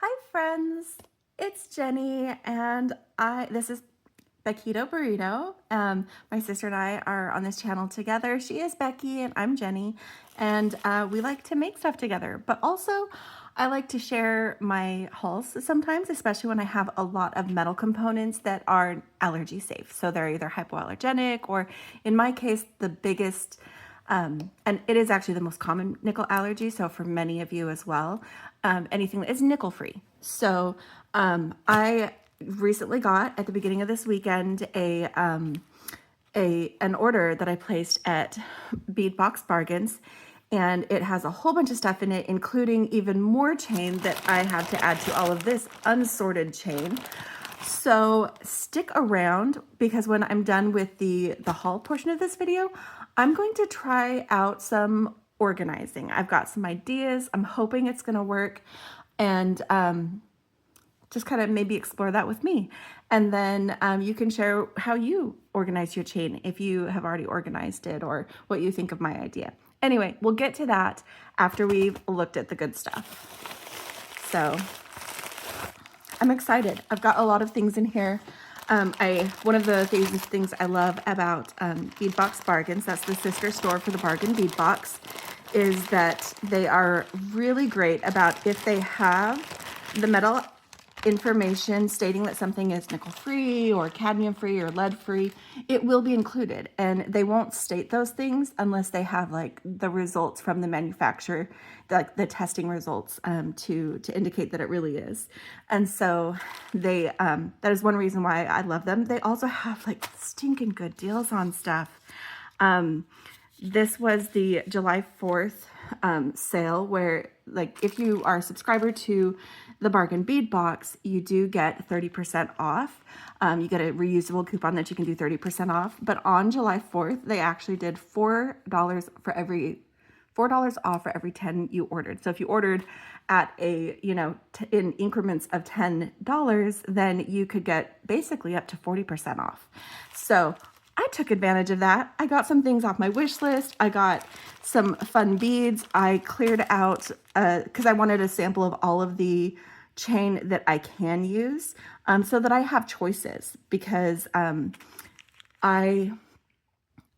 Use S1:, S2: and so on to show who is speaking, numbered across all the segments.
S1: Hi friends, it's Jenny and this is Beki Burrito. My sister and I are on this channel together. She is Becky and I'm Jenny, and we like to make stuff together, but also I like to share my hauls sometimes, especially when I have a lot of metal components that are allergy safe. So they're either hypoallergenic or, in my case, the biggest and it is actually the most common nickel allergy, so for many of you as well, anything that is nickel free. So I recently got, at the beginning of this weekend, an order that I placed at Bead Box Bargains, and it has a whole bunch of stuff in it, including even more chain that I have to add to all of this unsorted chain. So stick around, because when I'm done with the haul portion of this video, I'm going to try out some organizing. I've got some ideas. I'm hoping it's going to work, and just kind of maybe explore that with me. And then you can share how you organize your chain, if you have already organized it, or what you think of my idea. Anyway, we'll get to that after we've looked at the good stuff. So I'm excited. I've got a lot of things in here. One of the things I love about Bead Box Bargains, that's the sister store for the Bargain Bead Box, is that they are really great about, if they have the metal information stating that something is nickel free or cadmium free or lead free, it will be included, and they won't state those things unless they have like the results from the manufacturer, like the testing results, to indicate that it really is. And so they that is one reason why I love them. They also have like stinking good deals on stuff. This was the July 4th sale, where, like, if you are a subscriber to the Bargain Bead Box, you do get 30% off. You get a reusable coupon that you can do 30% off. But on July 4th, they actually did $4 off for every 10 you ordered. So if you ordered at in increments of $10, then you could get basically up to 40% off. So I took advantage of that. I got some things off my wish list. I got some fun beads. I cleared out, because I wanted a sample of all of the chain that I can use, so that I have choices, because I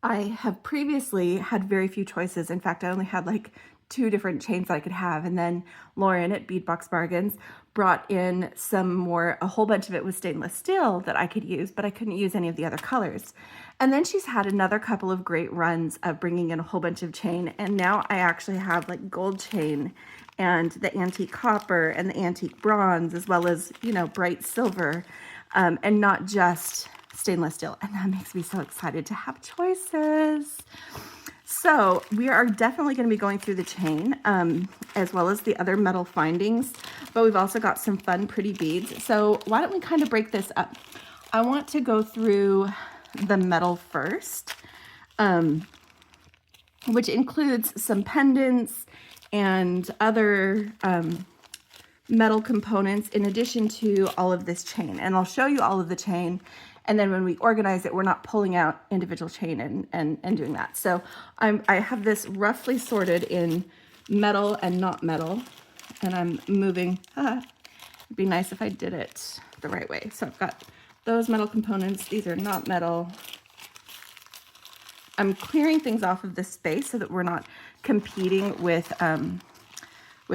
S1: have previously had very few choices. In fact, I only had like 2 different chains that I could have. And then Lauren at Bead Box Bargains brought in a whole bunch of it was stainless steel that I could use, but I couldn't use any of the other colors. And then she's had another couple of great runs of bringing in a whole bunch of chain. And now I actually have like gold chain and the antique copper and the antique bronze, as well as, bright silver, and not just stainless steel. And that makes me so excited to have choices. So we are definitely going to be going through the chain, as well as the other metal findings, but we've also got some fun, pretty beads. So why don't we kind of break this up? I want to go through the metal first, which includes some pendants and other metal components, in addition to all of this chain. And I'll show you all of the chain. And then when we organize it, we're not pulling out individual chain and doing that. So I have this roughly sorted in metal and not metal. And I'm moving. It'd be nice if I did it the right way. So I've got those metal components. These are not metal. I'm clearing things off of this space so that we're not competing with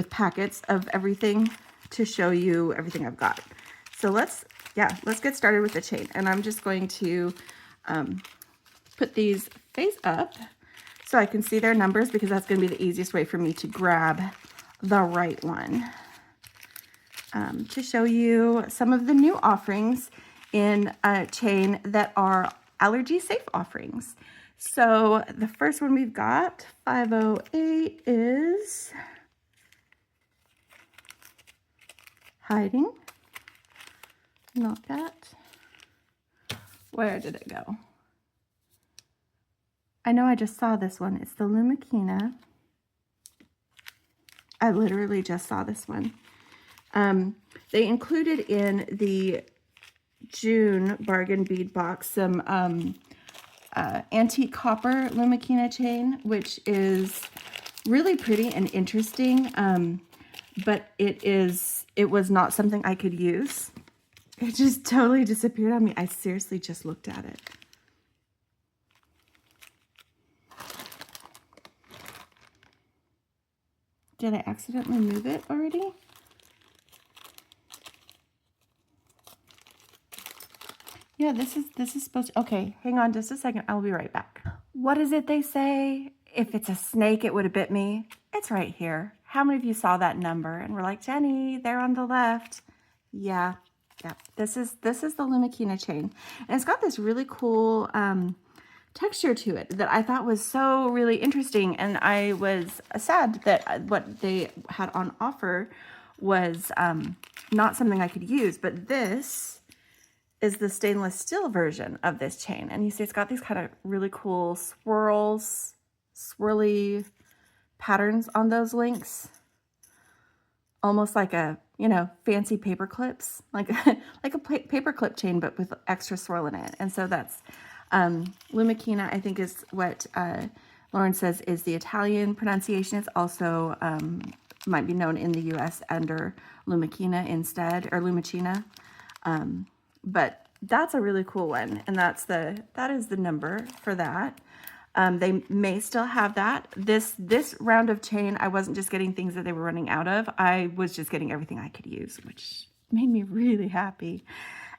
S1: packets of everything, to show you everything I've got. So let's get started with the chain. And I'm just going to put these face up so I can see their numbers, because that's going to be the easiest way for me to grab the right one, to show you some of the new offerings in chain that are allergy safe offerings. So the first one we've got, 508, is hiding. Not that. Where did it go? I know I just saw this one. It's the Lumikina. I literally just saw this one. They included in the June Bargain Bead Box some antique copper Lumikina chain, which is really pretty and interesting, but it it was not something I could use. It just totally disappeared on me. I seriously just looked at it. Did I accidentally move it already? Yeah, this is supposed to, okay, hang on just a second. I'll be right back. What is it they say? If it's a snake, it would have bit me. It's right here. How many of you saw that number and were like, Jenny, they're on the left? Yeah. This is the Lumikina chain. And it's got this really cool texture to it that I thought was so really interesting. And I was sad that what they had on offer was not something I could use. But this is the stainless steel version of this chain. And you see it's got these kind of really cool swirly patterns on those links. Almost like a, you know, fancy paper clips, like like a paper clip chain, but with extra swirl in it. And so that's Lumikina, I think is what Lauren says is the Italian pronunciation. It's also might be known in the US under Lumikina instead, or Lumicina. But that's a really cool one, and that is the number for that. They may still have that. This round of chain, I wasn't just getting things that they were running out of. I was just getting everything I could use, which made me really happy.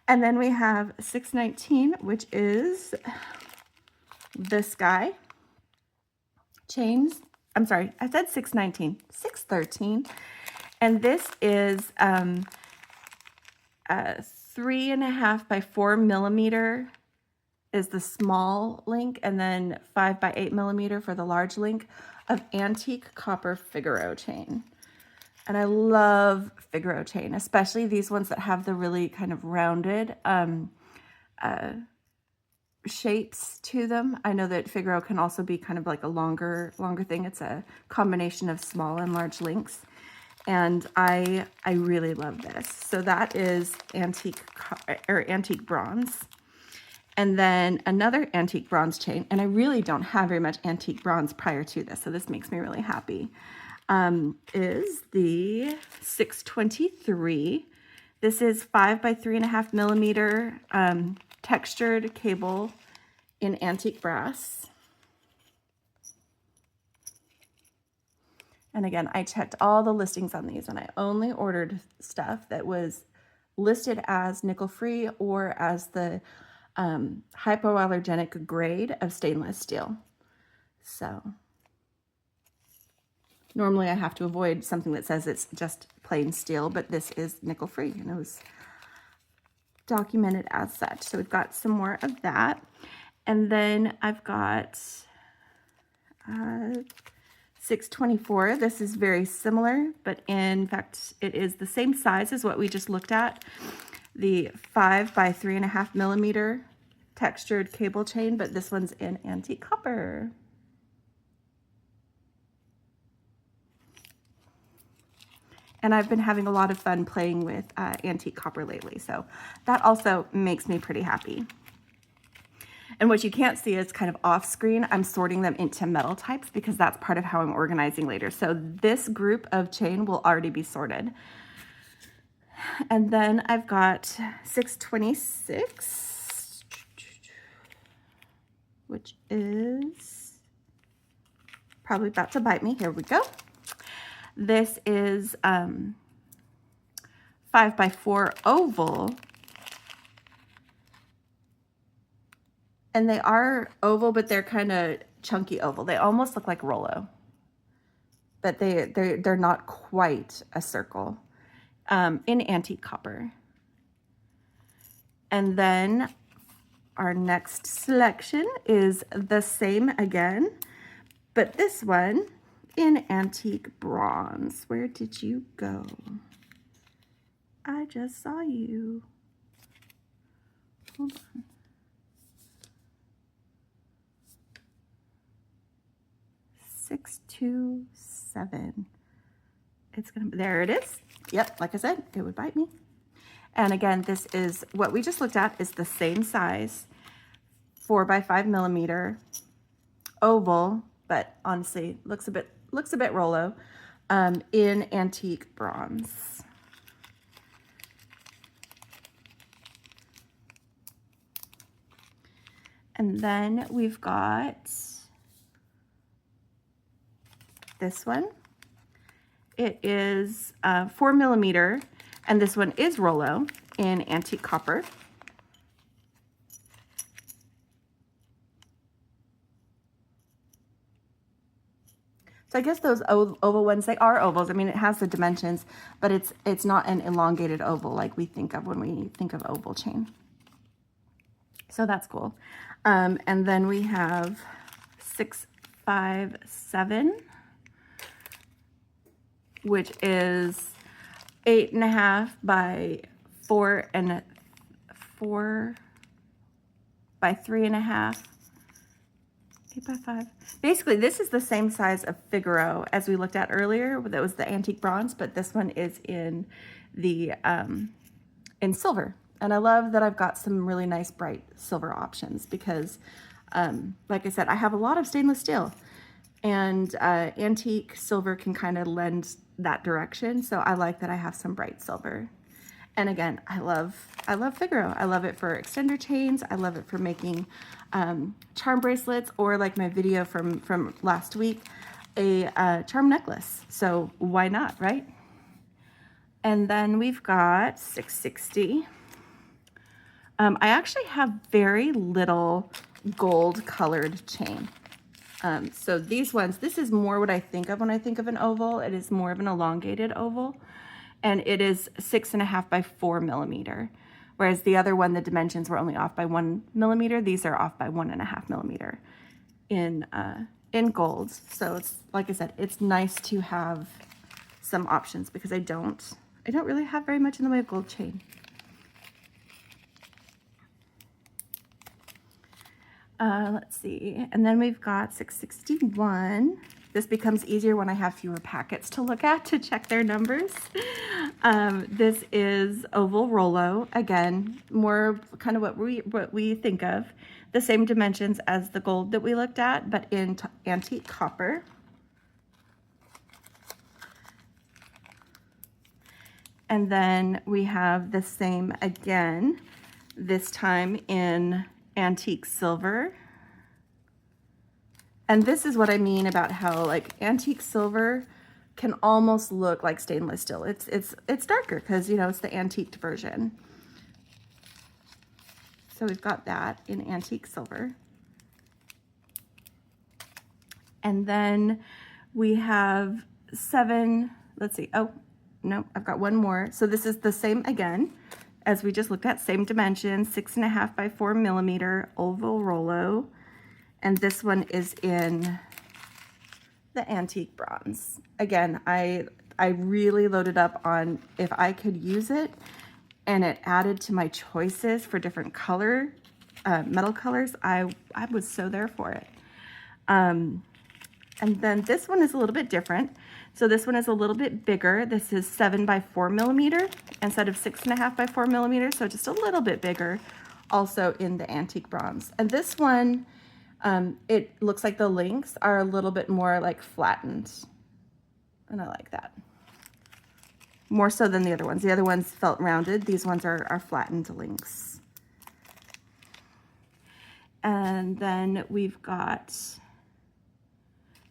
S1: And then we have 619, which is this guy. Chains. I'm sorry, I said 619. 613. And this is 3.5 by 4 millimeter is the small link, and then 5 by 8 millimeter for the large link of antique copper Figaro chain. And I love Figaro chain, especially these ones that have the really kind of rounded shapes to them. I know that Figaro can also be kind of like a longer thing. It's a combination of small and large links. And I really love this. So that is antique bronze. And then another antique bronze chain, and I really don't have very much antique bronze prior to this, so this makes me really happy, is the 623. This is 5 by 3.5 millimeter textured cable in antique brass. And again, I checked all the listings on these, and I only ordered stuff that was listed as nickel-free or as the hypoallergenic grade of stainless steel. So normally I have to avoid something that says it's just plain steel, but this is nickel-free, and it was documented as such. So we've got some more of that. And then I've got 624. This is very similar, but in fact, it is the same size as what we just looked at. The 5 by 3.5 millimeter textured cable chain, but this one's in antique copper. And I've been having a lot of fun playing with antique copper lately, so that also makes me pretty happy. And what you can't see is kind of off screen, I'm sorting them into metal types because that's part of how I'm organizing later. So this group of chain will already be sorted. And then I've got 626, which is probably about to bite me. Here we go. This is 5 by 4 oval. And they are oval, but they're kind of chunky oval. They almost look like Rollo, but they're not quite a circle. In antique copper. And then our next selection is the same again, but this one in antique bronze. Where did you go? I just saw you. Hold on. 627. It's gonna be, there it is. Yep, like I said, it would bite me. And again, this is what we just looked at is the same size, 4 by 5 millimeter oval, but honestly looks a bit Rollo, in antique bronze. And then we've got this one. It is 4mm, and this one is Rollo in antique copper. So I guess those oval ones, they are ovals. I mean, it has the dimensions, but it's not an elongated oval like we think of when we think of oval chain. So that's cool. And then we have 657, which is 8.5 by 4 by 3.5. 8 by 5. Basically, this is the same size of Figaro as we looked at earlier. That was the antique bronze, but this one is in the in silver. And I love that I've got some really nice bright silver options because, like I said, I have a lot of stainless steel, and antique silver can kind of lend that direction. So I like that I have some bright silver. And again, I love Figaro. I love it for extender chains. I love it for making charm bracelets, or like my video from last week, a charm necklace. So why not, right? And then we've got 660. I actually have very little gold colored chain. So these ones, this is more what I think of when I think of an oval. It is more of an elongated oval. And it is 6.5 by 4mm, whereas the other one, the dimensions were only off by 1mm. These are off by 1.5mm in gold. So it's, like I said, it's nice to have some options because I don't really have very much in the way of gold chain. Let's see, and then we've got 661. This becomes easier when I have fewer packets to look at to check their numbers. This is oval Rollo. Again, more kind of what we think of. The same dimensions as the gold that we looked at, but in antique copper. And then we have the same again, this time in antique silver. And this is what I mean about how like antique silver can almost look like stainless steel. It's darker because, you know, it's the antiqued version. So we've got that in antique silver. And then we have 7, let's see. Oh, no, I've got one more. So this is the same again as we just looked at, same dimensions, 6.5 by 4mm oval Rollo. And this one is in the antique bronze. Again, I really loaded up on if I could use it, and it added to my choices for different color, metal colors. I was so there for it. And then this one is a little bit different. So this one is a little bit bigger. This is 7 by 4mm instead of 6.5 by 4mm. So just a little bit bigger, also in the antique bronze. And this one, it looks like the links are a little bit more like flattened. And I like that. More so than the other ones. The other ones felt rounded. These ones are flattened links. And then we've got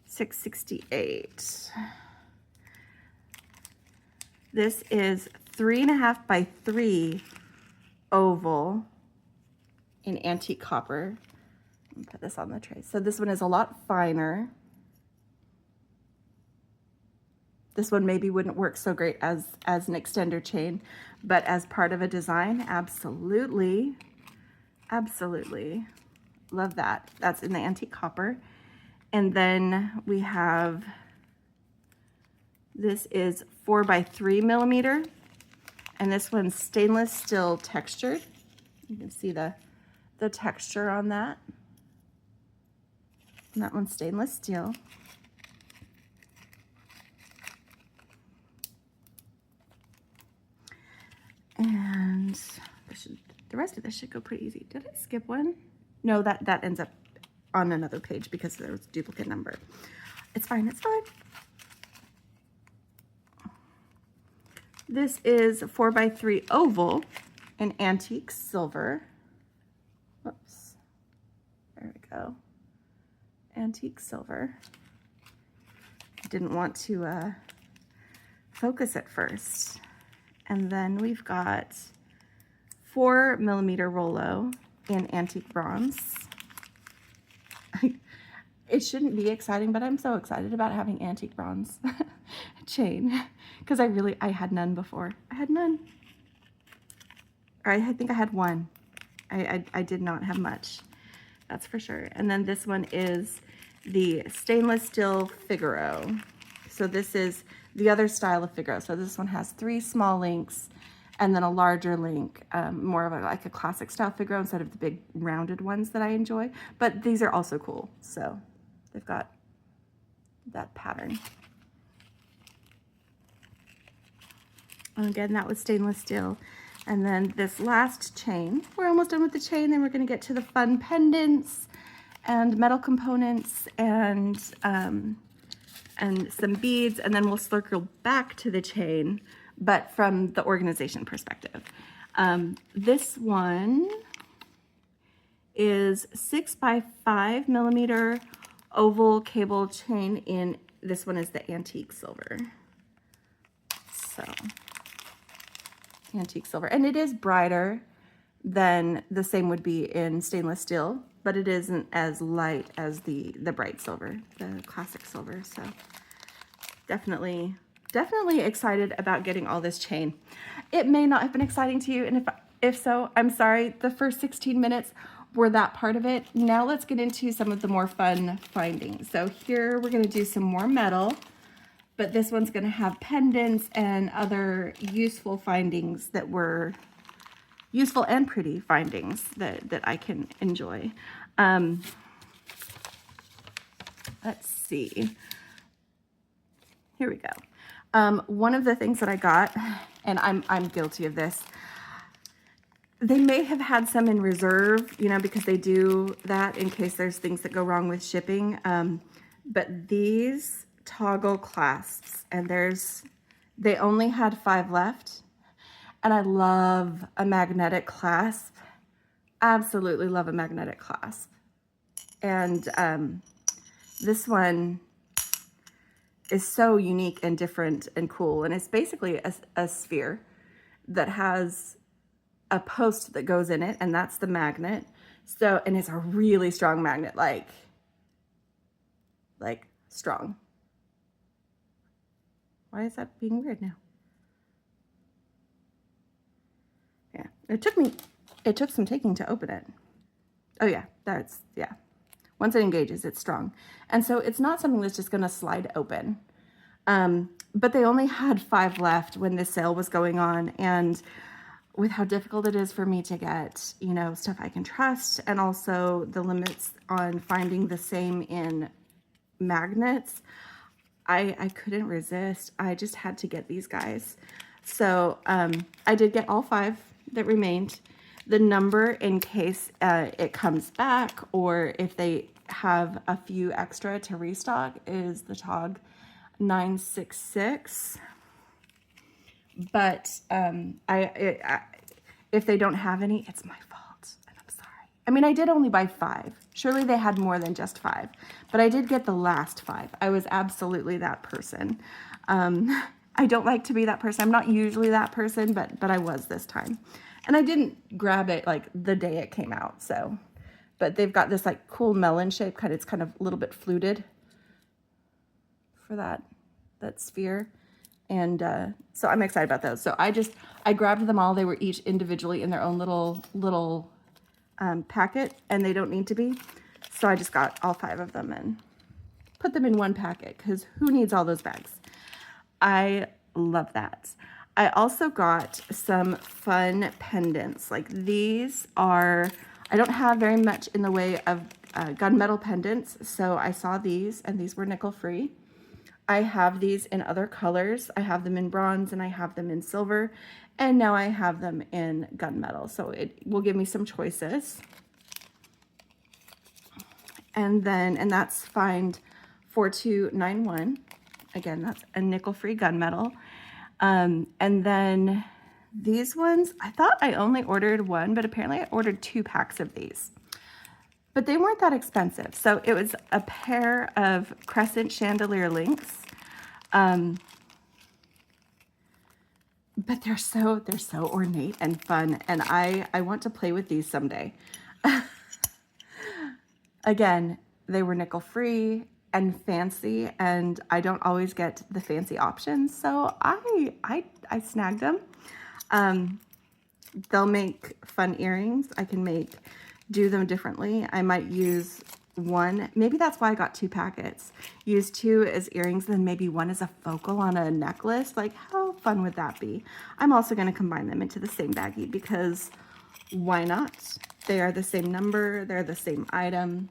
S1: 668. This is 3.5 by 3 oval in antique copper. Put this on the tray. So this one is a lot finer. This one maybe wouldn't work so great as an extender chain, but as part of a design, absolutely. Absolutely. Love that. That's in the antique copper. And then we have, this is 4 by 3mm, and this one's stainless steel textured. You can see the texture on that. And that one's stainless steel. And the rest of this should go pretty easy. Did I skip one? No, that ends up on another page because there was a duplicate number. It's fine, it's fine. This is 4 by 3 oval in antique silver. Whoops. go. Antique silver. I didn't want to focus at first. And then we've got 4mm Rollo in antique bronze. It shouldn't be exciting, but I'm so excited about having antique bronze chain because I had none before. I had none. Or I think I had one. I did not have much, that's for sure. And then this one is the stainless steel Figaro. So this is the other style of Figaro. So this one has 3 small links and then a larger link, more of like a classic style Figaro instead of the big rounded ones that I enjoy. But these are also cool. So they've got that pattern. And again, that was stainless steel. And then this last chain, we're almost done with the chain. Then we're going to get to the fun pendants and metal components and some beads. And then we'll circle back to the chain, but from the organization perspective. This one is 6x5mm oval cable chain in, this one is the antique silver. So, antique silver. And it is brighter than the same would be in stainless steel, but it isn't as light as the bright silver, the classic silver. So definitely excited about getting all this chain. It may not have been exciting to you, and if so, I'm sorry. The first 16 minutes were that part of it. Now let's get into some of the more fun findings. So here we're going to do some more metal, but this one's going to have pendants and other useful findings that were useful and pretty findings that I can enjoy. Let's see. Here we go. One of the things that I got, and I'm guilty of this, they may have had some in reserve, you know, because they do that in case there's things that go wrong with shipping. But these toggle clasps, and they only had 5 left. And I love a magnetic clasp. Absolutely love a magnetic clasp. And this one is so unique and different and cool. And it's basically a sphere that has a post that goes in it, and that's the magnet. So, and it's a really strong magnet, like strong. Why is that being weird now? Yeah, it took some taking to open it. Oh yeah, yeah. Once it engages, it's strong. And so it's not something that's just gonna slide open. But they only had 5 left when this sale was going on, and with how difficult it is for me to get, you know, stuff I can trust, and also the limits on finding the same in magnets, I couldn't resist. I just had to get these guys. So I did get all 5 that remained. The number, in case it comes back or if they have a few extra to restock, is the TOG 966. But if they don't have any, it's my fault, and I'm sorry. I mean, I did only buy 5. Surely they had more than just 5, but I did get the last 5. I was absolutely that person. I don't like to be that person. I'm not usually that person, but I was this time. And I didn't grab it like the day it came out, so. But they've got this like cool melon shape, it's kind of a little bit fluted for that sphere. And so I'm excited about those. So I grabbed them all. They were each individually in their own little packet, and they don't need to be. So I just got all 5 of them and put them in one packet, because who needs all those bags? I love that. I also got some fun pendants. Like these are, I don't have very much in the way of gunmetal pendants, so I saw these, and these were nickel free. I have these in other colors. I have them in bronze, and I have them in silver, and now I have them in gunmetal. So it will give me some choices. And that's Find 4291. Again, that's a nickel-free gunmetal. And then these ones, I thought I only ordered 1, but apparently I ordered 2 packs of these. but they weren't that expensive. So it was a pair of crescent chandelier links. But they're so ornate and fun, and I want to play with these someday. Again, they were nickel free and fancy, and I don't always get the fancy options, so I snagged them. They'll make fun earrings. I can do them differently. I might use one, maybe that's why I got 2 packets. Use 2 as earrings, then maybe 1 as a focal on a necklace. Like, how fun would that be? I'm also going to combine them into the same baggie because why not? They are the same number, they're the same item,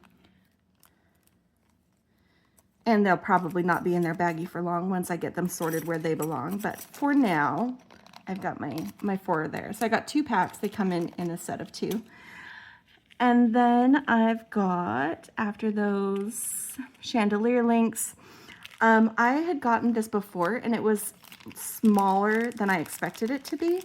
S1: and they'll probably not be in their baggie for long once I get them sorted where they belong. But for now, I've got my 4 there. So I got 2 packs. They come in a set of 2. And then I've got, after those chandelier links, I had gotten this before and it was smaller than I expected it to be.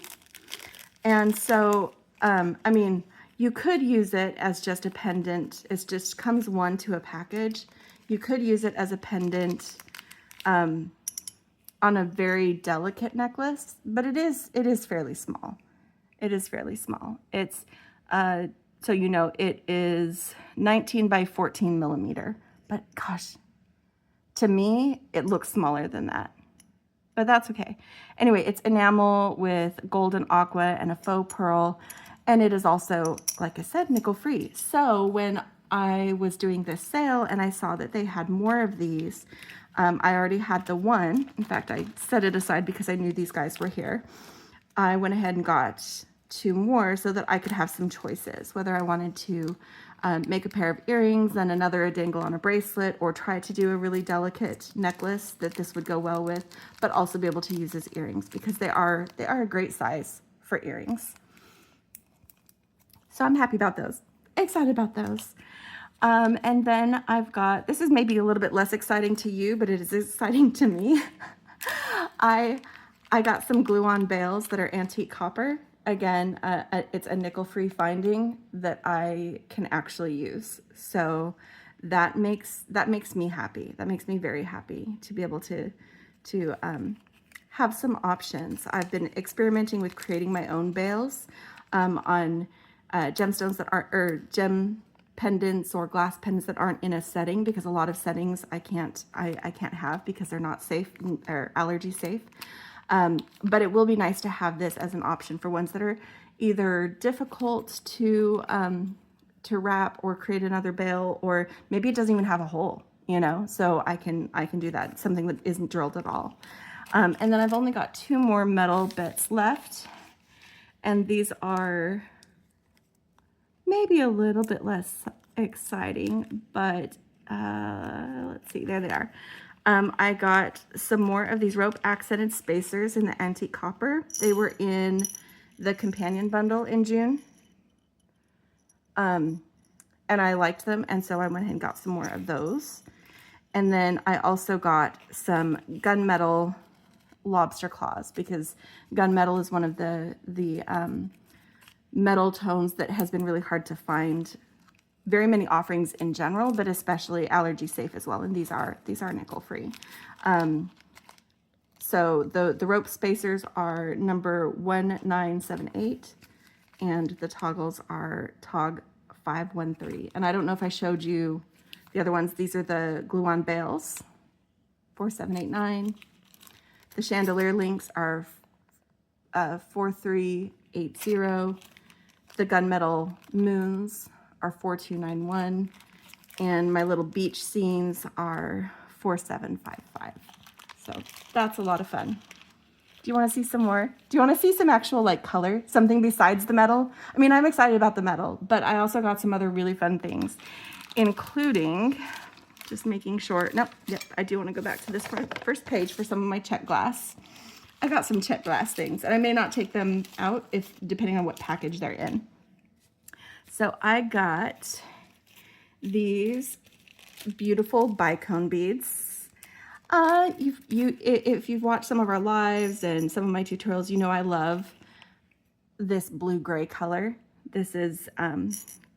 S1: And so, I mean, you could use it as just a pendant. It just comes 1 to a package. You could use it as a pendant on a very delicate necklace, but it is fairly small. It is fairly small. It's, so you know, it is 19 by 14 millimeter, but gosh, to me, it looks smaller than that, but that's okay. Anyway, it's enamel with golden aqua and a faux pearl, and it is also, like I said, nickel free. So when I was doing this sale and I saw that they had more of these, I already had the 1. In fact, I set it aside because I knew these guys were here. I went ahead and got 2 more so that I could have some choices, whether I wanted to make a pair of earrings, then another a dangle on a bracelet, or try to do a really delicate necklace that this would go well with, but also be able to use as earrings because they are a great size for earrings. So I'm happy about those, excited about those. And then I've got, this is maybe a little bit less exciting to you, but it is exciting to me. I got some glue-on bails that are antique copper. Again, it's a nickel-free finding that I can actually use. So that makes me happy. That makes me very happy to be able to have some options. I've been experimenting with creating my own bails on gemstones that aren't, or gem pendants or glass pendants that aren't in a setting, because a lot of settings I can't have because they're not safe or allergy safe. But it will be nice to have this as an option for ones that are either difficult to wrap or create another bail, or maybe it doesn't even have a hole, you know, so I can do that, something that isn't drilled at all. And then I've only got 2 more metal bits left, and these are maybe a little bit less exciting, but let's see, there they are. I got some more of these rope accented spacers in the antique copper. They were in the companion bundle in June. And I liked them, and so I went ahead and got some more of those. And then I also got some gunmetal lobster claws, because gunmetal is one of the metal tones that has been really hard to find. Very many offerings in general, but especially allergy safe as well. And these are nickel free. So the rope spacers are number 1978, and the toggles are TOG 513. And I don't know if I showed you the other ones. These are the glue-on bails, 4789. The chandelier links are 4380. The gunmetal moons are 4291, and my little beach scenes are 4755. So that's a lot of fun. Do you want to see some more? Do you want to see some actual like color, something besides the metal? I mean, I'm excited about the metal, but I also got some other really fun things, including just making sure, nope, yep, I do want to go back to this first page for some of my check glass. I got some check glass things, and I may not take them out depending on what package they're in. So I got these beautiful bicone beads. If you've watched some of our lives and some of my tutorials, you know I love this blue-gray color. This is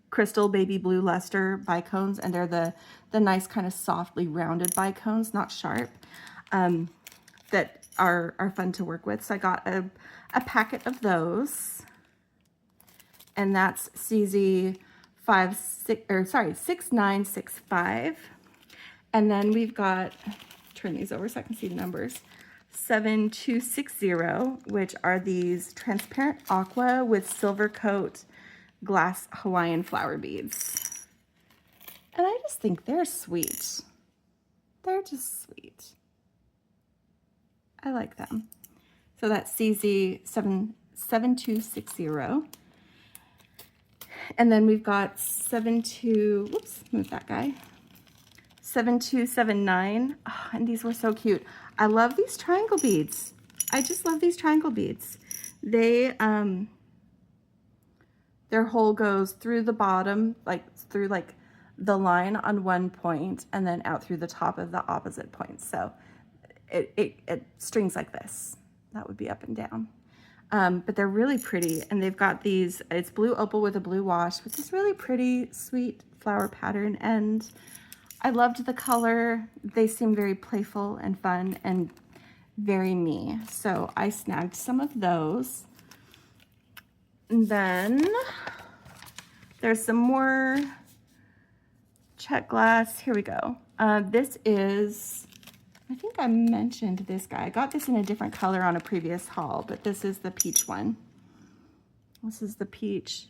S1: crystal baby blue luster bicones, and they're the nice kind of softly rounded bicones, not sharp, that are fun to work with. So I got a packet of those, and that's CZ 6965. And then we've got, turn these over so I can see the numbers, 7260, which are these transparent aqua with silver coat glass Hawaiian flower beads. And I just think they're sweet. They're just sweet. I like them. So that's CZ 7260. And then we've got 7279. Oh, and these were so cute. I love these triangle beads. I just love these triangle beads. They, their hole goes through the bottom, like through like the line on one point and then out through the top of the opposite point. So it strings like this. That would be up and down. But they're really pretty, and they've got these, it's blue opal with a blue wash with this really pretty, sweet flower pattern, and I loved the color. They seem very playful and fun and very me. So I snagged some of those. And then there's some more check glass. Here we go. This is, I think I mentioned this guy. I got this in a different color on a previous haul, but this is the peach one. This is the peach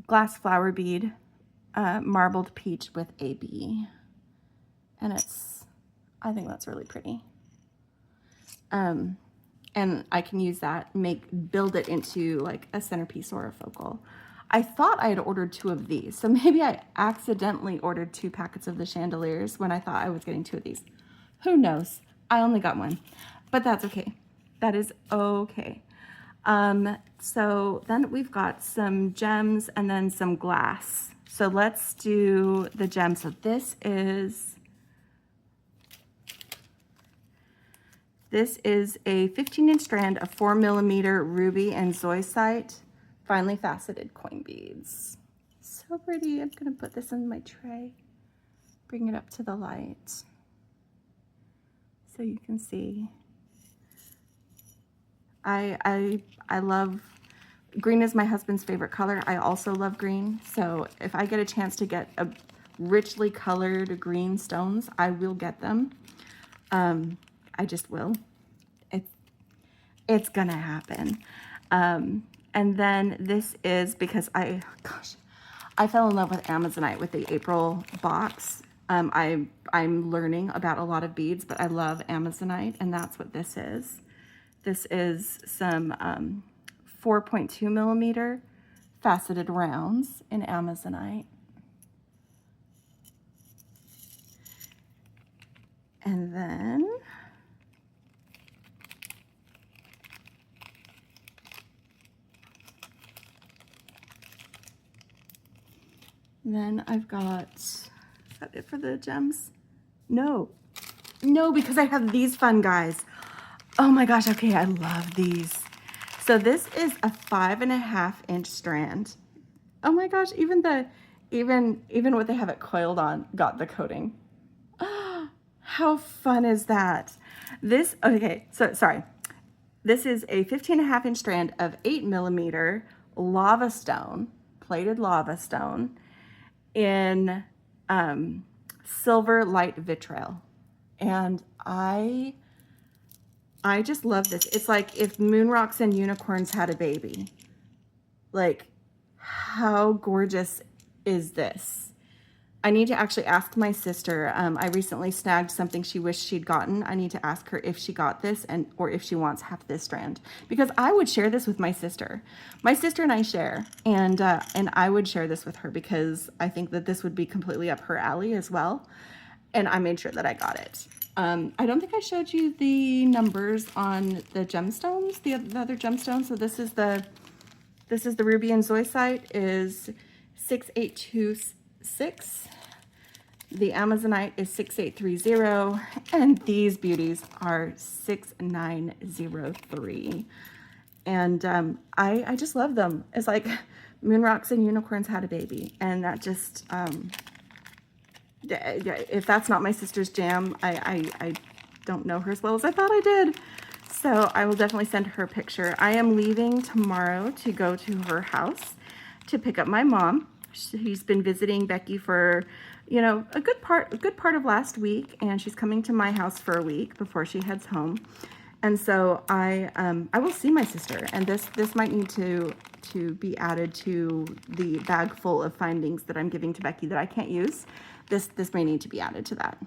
S1: glass flower bead, marbled peach with AB. And I think that's really pretty. And I can use that, build it into like a centerpiece or a focal. I thought I had ordered 2 of these, so maybe I accidentally ordered 2 packets of the chandeliers when I thought I was getting 2 of these. Who knows? I only got 1, but that's okay. That is okay. So then we've got some gems and then some glass. So let's do the gems. So this is a 15-inch strand of 4mm ruby and zoisite finely faceted coin beads. So pretty. I'm gonna put this in my tray, bring it up to the light so you can see. I love green. Is my husband's favorite color. I also love green, so if I get a chance to get a richly colored green stones, I will get them. I just will. It's gonna happen. And then this is because I fell in love with Amazonite with the April box. I'm learning about a lot of beads, but I love Amazonite, and that's what this is. This is some 4.2mm faceted rounds in Amazonite. And then I've got, is that it for the gems? No, because I have these fun guys. Oh my gosh, okay, I love these. So this is a 5.5-inch strand. Oh my gosh, even what they have it coiled on got the coating. How fun is that? This, okay, so sorry. This is a 15.5-inch strand of 8mm lava stone, plated lava stone, in silver light vitriol. And I just love this. It's like if moon rocks and unicorns had a baby. Like, how gorgeous is this? I need to actually ask my sister. I recently snagged something she wished she'd gotten. I need to ask her if she got this or if she wants half this strand, because I would share this with my sister. My sister and I share, and I would share this with her because I think that this would be completely up her alley as well. And I made sure that I got it. I don't think I showed you the numbers on the gemstones, the other gemstones. So this is the ruby and zoisite is 6826. The Amazonite is 6830, and these beauties are 6903. And I just love them. It's like Moon Rocks and Unicorns had a baby, and that just, if that's not my sister's jam, I don't know her as well as I thought I did. So I will definitely send her a picture. I am leaving tomorrow to go to her house to pick up my mom. She's been visiting Beki for, you know, a good part of last week, and she's coming to my house for a week before she heads home. And so I will see my sister, and this might need to be added to the bag full of findings that I'm giving to Beki that I can't use. This may need to be added to that.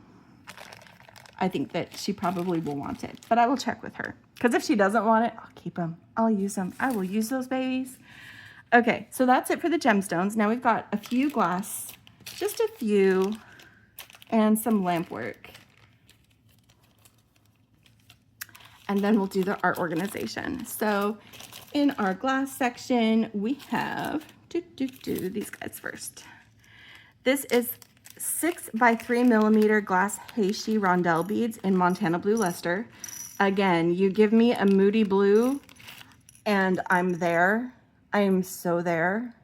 S1: I think that she probably will want it, but I will check with her. Because if she doesn't want it, I'll keep them. I'll use them. I will use those babies. Okay, so that's it for the gemstones. Now we've got a few glass, just a few, and some lamp work. And then we'll do the art organization. So in our glass section, we have, these guys first. This is 6 by 3 millimeter glass Heishi rondelle beads in Montana Blue Luster. Again, you give me a moody blue and I'm there. I am so there.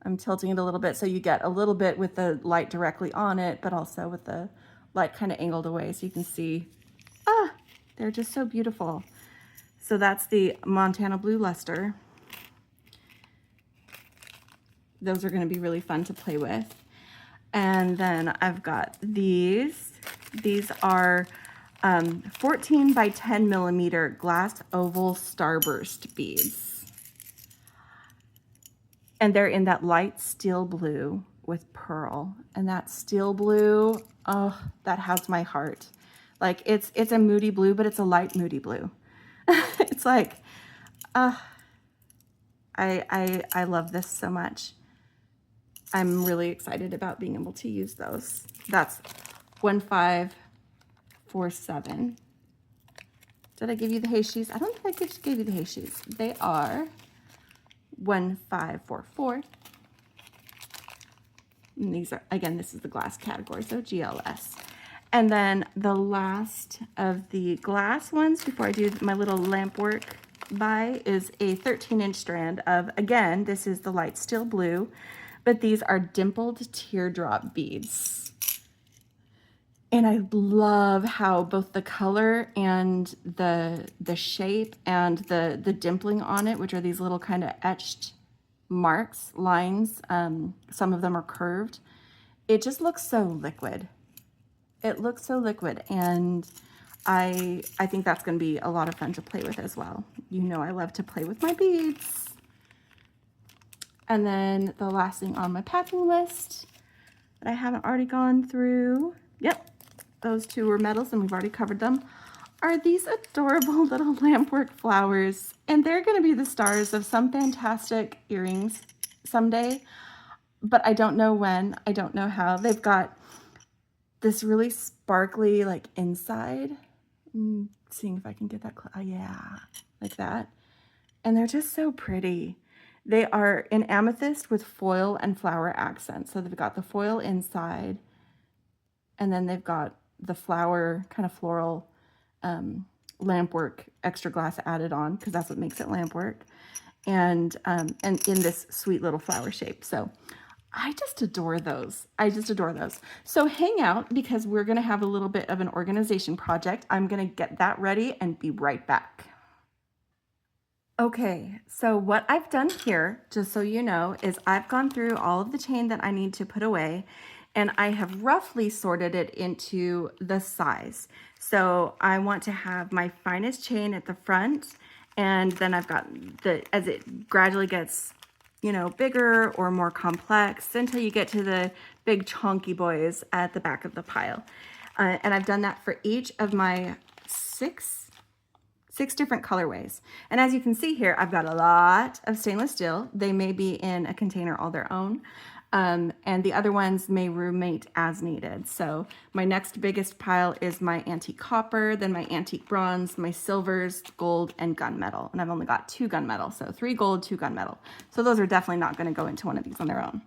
S1: I'm tilting it a little bit so you get a little bit with the light directly on it, but also with the light kind of angled away so you can see, they're just so beautiful. So that's the Montana Blue Luster. Those are going to be really fun to play with. And then I've got these. These are 14 by 10 millimeter glass oval starburst beads. And they're in that light steel blue with pearl. And that steel blue, oh, that has my heart. Like it's a moody blue, but it's a light moody blue. It's like, I love this so much. I'm really excited about being able to use those. That's 1547. Did I give you the Heishis? I don't think I gave you the Heishis. They are 1544. And these are, again, this is the glass category, so GLS. And then the last of the glass ones before I do my little lamp work by is a 13-inch strand of, again, this is the light steel blue, but these are dimpled teardrop beads. And I love how both the color and the shape and the dimpling on it, which are these little kind of etched marks, lines, some of them are curved. It just looks so liquid. It looks so liquid, and I think that's going to be a lot of fun to play with as well. You know I love to play with my beads. And then the last thing on my packing list that I haven't already gone through, yep, those two were metals and we've already covered them, are these adorable little lampwork flowers. And they're going to be the stars of some fantastic earrings someday, but I don't know when, I don't know how. They've got this really sparkly like inside. Seeing if I can get that, yeah, like that. And they're just so pretty. They are in amethyst with foil and flower accents. So they've got the foil inside, and then they've got the flower kind of floral lampwork extra glass added on, because that's what makes it lampwork, and in this sweet little flower shape. So I just adore those. I just adore those. So hang out, because we're going to have a little bit of an organization project. I'm going to get that ready and be right back. Okay, so what I've done here, just so you know, is I've gone through all of the chain that I need to put away, and I have roughly sorted it into the size. So I want to have my finest chain at the front, and then I've got as it gradually gets, you know, bigger or more complex until you get to the big chunky boys at the back of the pile. And I've done that for each of my six different colorways. And as you can see here, I've got a lot of stainless steel. They may be in a container all their own. And the other ones may roommate as needed. So my next biggest pile is my antique copper, then my antique bronze, my silvers, gold, and gunmetal. And I've only got 2 gunmetal, so 3 gold, 2 gunmetal. So those are definitely not going to go into one of these on their own.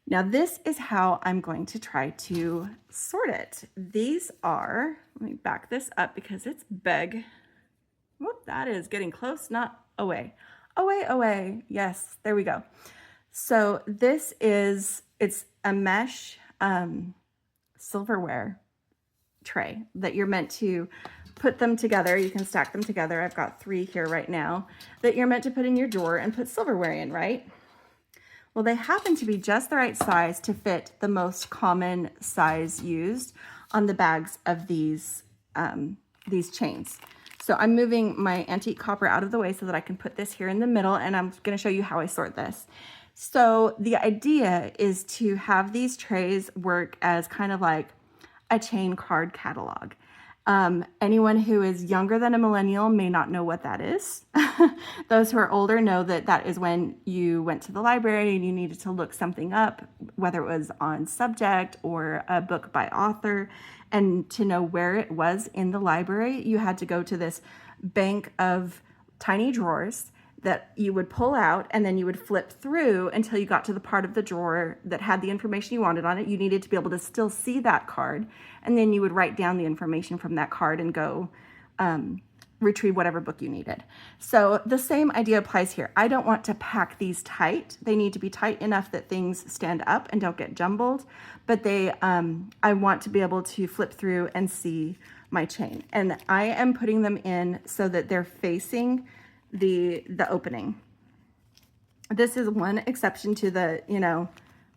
S1: Now this is how I'm going to try to sort it. These are, let me back this up because it's big. Whoop, that is getting close, not away. Away. Yes, there we go. So this is, it's a mesh silverware tray that you're meant to put them together. You can stack them together. I've got 3 here right now that you're meant to put in your drawer and put silverware in, right? Well, they happen to be just the right size to fit the most common size used on the bags of these chains. So I'm moving my antique copper out of the way so that I can put this here in the middle, and I'm going to show you how I sort this. So the idea is to have these trays work as kind of like a chain card catalog. Anyone who is younger than a millennial may not know what that is. Those who are older know that that is when you went to the library and you needed to look something up, whether it was on subject or a book by author, and to know where it was in the library, you had to go to this bank of tiny drawers that you would pull out, and then you would flip through until you got to the part of the drawer that had the information you wanted on it. You needed to be able to still see that card, and then you would write down the information from that card and go retrieve whatever book you needed. So the same idea applies here. I don't want to pack these tight. They need to be tight enough that things stand up and don't get jumbled, but I want to be able to flip through and see my chain. And I am putting them in so that they're facing the opening. This is one exception to the,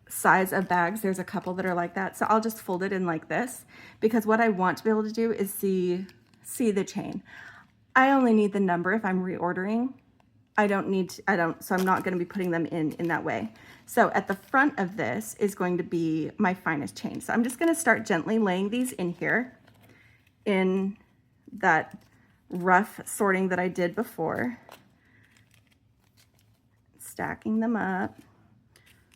S1: size of bags. There's a couple that are like that. So I'll just fold it in like this, because what I want to be able to do is see the chain. I only need the number if I'm reordering. So I'm not going to be putting them in that way. So at the front of this is going to be my finest chain. So I'm just going to start gently laying these in here in that rough sorting that I did before. Stacking them up.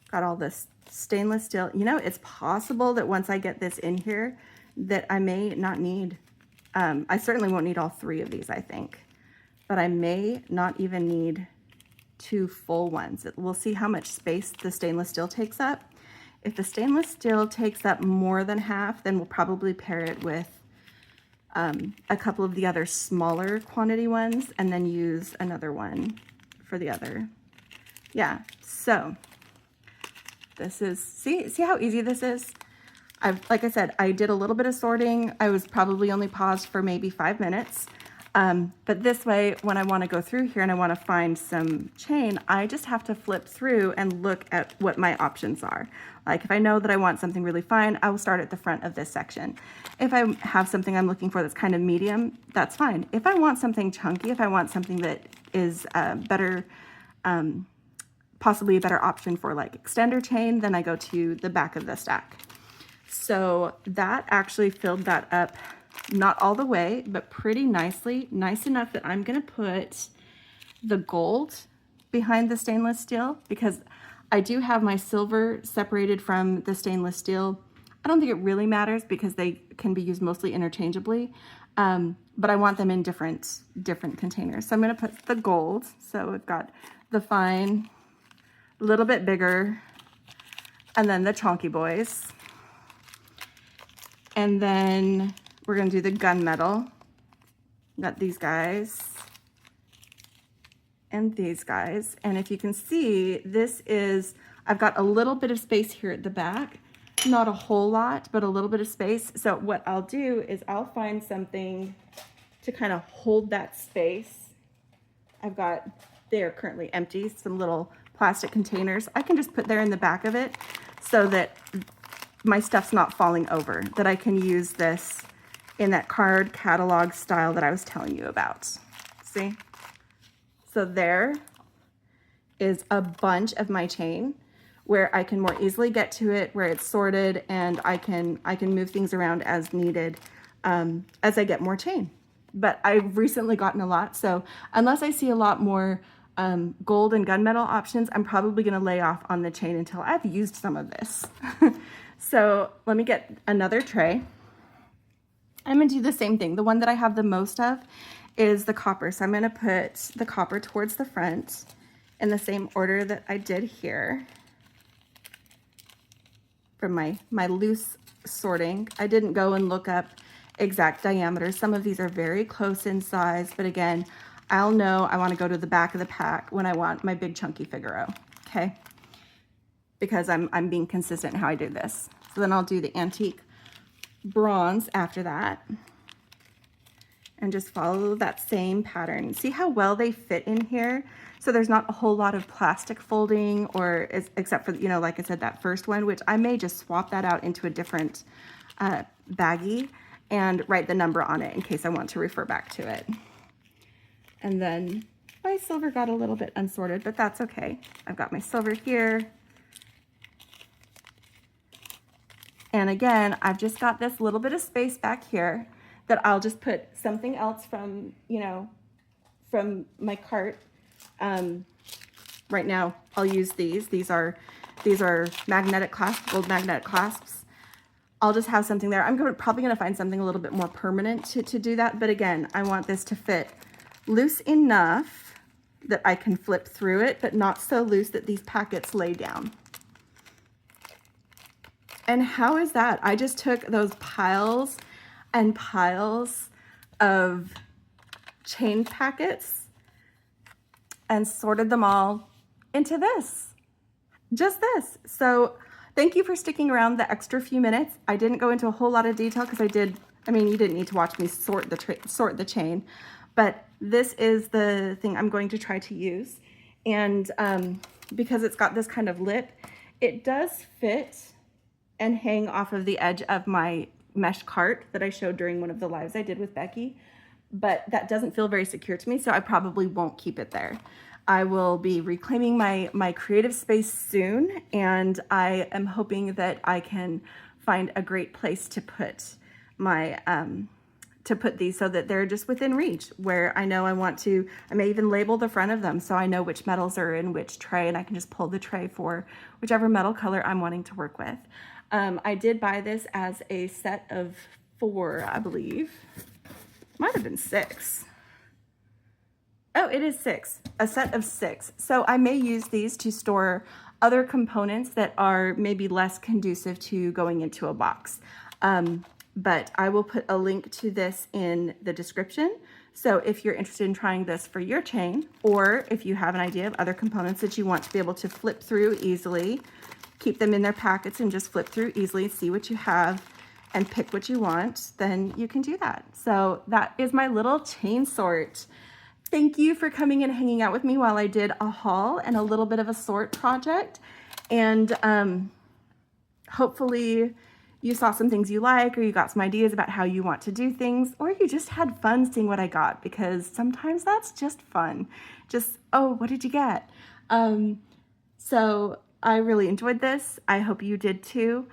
S1: Got all this stainless steel. It's possible that once I get this in here that I may not need, I certainly won't need all 3 of these, I think, but I may not even need 2 full ones. We'll see how much space the stainless steel takes up. If the stainless steel takes up more than half, then we'll probably pair it with a couple of the other smaller quantity ones, and then use another one for the other. Yeah, so this is, see how easy this is? Like I said, I did a little bit of sorting. I was probably only paused for maybe 5 minutes. But this way, when I want to go through here and I want to find some chain, I just have to flip through and look at what my options are. Like if I know that I want something really fine, I will start at the front of this section. If I have something I'm looking for that's kind of medium, that's fine. If I want something chunky, if I want something that is better, possibly a better option for like extender chain, then I go to the back of the stack. So that actually filled that up, not all the way, but pretty nicely, nice enough that I'm gonna put the gold behind the stainless steel, because I do have my silver separated from the stainless steel. I don't think it really matters because they can be used mostly interchangeably, but I want them in different containers. So I'm gonna put the gold. So we've got the fine, a little bit bigger, and then the chunky boys. And then we're gonna do the gunmetal. Got these guys and these guys. And if you can see, I've got a little bit of space here at the back, not a whole lot, but a little bit of space. So what I'll do is I'll find something to kind of hold that space. They are currently empty, some little plastic containers. I can just put there in the back of it so that my stuff's not falling over, that I can use this in that card catalog style that I was telling you about. See? So there is a bunch of my chain where I can more easily get to it, where it's sorted, and I can move things around as needed as I get more chain. But I've recently gotten a lot, so unless I see a lot more gold and gunmetal options, I'm probably gonna lay off on the chain until I've used some of this. So let me get another tray. I'm gonna do the same thing. The one that I have the most of is the copper. So I'm gonna put the copper towards the front in the same order that I did here for my loose sorting. I didn't go and look up exact diameters. Some of these are very close in size, but again, I'll know I want to go to the back of the pack when I want my big chunky Figaro, okay? Because I'm being consistent in how I do this. So then I'll do the antique bronze after that and just follow that same pattern. See how well they fit in here? So there's not a whole lot of plastic folding, or except for, you know, like I said, that first one, which I may just swap that out into a different baggie and write the number on it in case I want to refer back to it. And then my silver got a little bit unsorted, but that's okay. I've got my silver here. And again, I've just got this little bit of space back here that I'll just put something else from, you know, from my cart. Right now I'll use these. These are magnetic clasps, gold magnetic clasps. I'll just have something there. I'm probably gonna find something a little bit more permanent to do that. But again, I want this to fit loose enough that I can flip through it, but not so loose that these packets lay down. And how is that? I just took those piles and piles of chain packets and sorted them all into this, just this. So thank you for sticking around the extra few minutes. I didn't go into a whole lot of detail because I mean, you didn't need to watch me sort the chain, but this is the thing I'm going to try to use. And because it's got this kind of lip, it does fit and hang off of the edge of my mesh cart that I showed during one of the lives I did with Beki, but that doesn't feel very secure to me, so I probably won't keep it there. I will be reclaiming my creative space soon, and I am hoping that I can find a great place to put my these so that they're just within reach, where I know I may even label the front of them so I know which metals are in which tray, and I can just pull the tray for whichever metal color I'm wanting to work with. I did buy this as a set of 4, I believe. Might have been 6. Oh, it is 6, a set of 6. So I may use these to store other components that are maybe less conducive to going into a box. But I will put a link to this in the description. So if you're interested in trying this for your chain, or if you have an idea of other components that you want to be able to flip through easily, keep them in their packets and just flip through easily, see what you have and pick what you want, then you can do that. So that is my little chain sort. Thank you for coming and hanging out with me while I did a haul and a little bit of a sort project. And hopefully you saw some things you like, or you got some ideas about how you want to do things, or you just had fun seeing what I got, because sometimes that's just fun. Just, oh, what did you get? So I really enjoyed this. I hope you did too.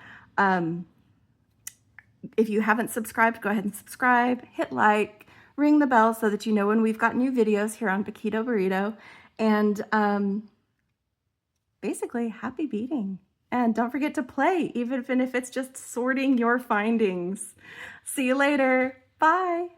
S1: If you haven't subscribed, go ahead and subscribe, hit like, ring the bell so that you know when we've got new videos here on Bekido Burrito. And basically, happy beading. And don't forget to play, even if it's just sorting your findings. See you later. Bye.